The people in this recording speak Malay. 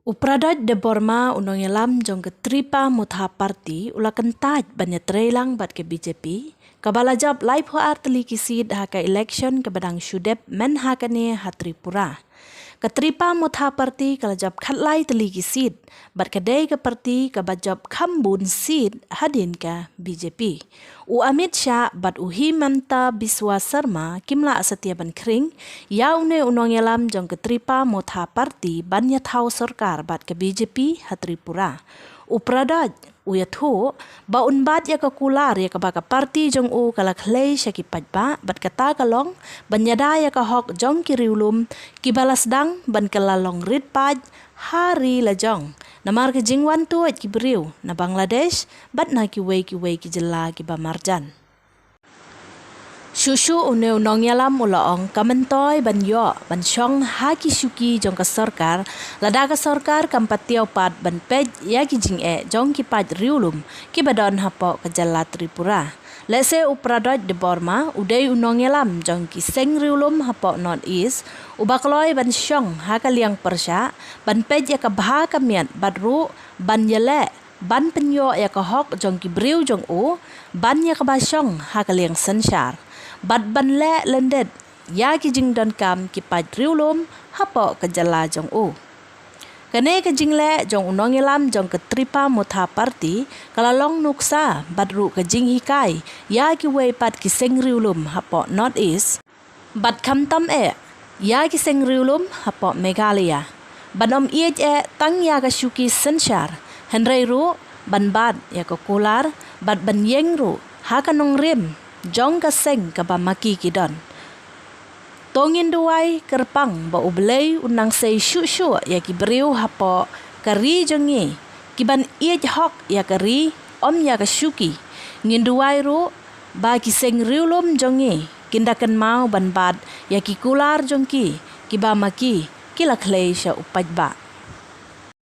Upradat de Borma unong yalam jong ketripa mutha parti ula kentaj banyak trelang bat ke BJP kabalajab live ho arteli kisid haka election ke badang syudep men hakane Tripura. Ketripa mutha parti kalajab khatlai teli kisid bat kedai ke parti kabajab khambun sid hadin ka BJP. U Amit Shah bat uhi manta Biswa Sarma kimla asatia ban kring ya une unong yalam jong ketripa mutha parti banya thau sarkar bat ke BJP Tripura. Upradat uyathu ba unbat ya kakular ya kabaka parti jong u kalakhlei syakipaj ba bat kata kalong banyada ya kahok jong kiriulum kibalas dang ban kalalong rit paj hari lajong namar ke jingwan tu at kibriu na Bangladesh bat na kiwei ki jela ki ba marjan. Shushu une unong yalam ulaong kamentoy ban yo ban syong haki syuki jong ka sarkar lada ka sarkar kampatiaw pat ban pej ya ki jing jong ki paj riulum ki badon hapo ka jala Tripura. Lese Upradat de Borma udai unong yalam jong ki seng riulum hapo North East ubakloy ban syong hakaliang persya ban pej ya ka bha kamiat badru ban yele ban penyo ya ka hok jong ki briu jong u ban ya ka basyong hakaliang sensyar. Bat ban le lendet ya ki jing don kam ki paj riulum hapo ke jala jong u. Kene ke jing le jong unong yalam jong ketripa mutha parti kalalong nuksa badru ke jing hikai ya ki wei pat ki seng riulum hapo North East bat kamtam ya ki seng riulum hapo Meghalaya. Banom tang ya ka syuki sensyar henrei ru ban bad ya ka kular bat ban yeng ru hakanong rim jong ka seng ka ba maki kidon. Tongin duai kerpang ba ublei unang sei syu ya ki beriu hapo kari jongi kiban hok ya kari om ya ka syuki ngin duai ru ba ki seng riulum jongi kindakan mau ban bad ya ki kular jongki ki ba maki kilakhlei sya upaj ba.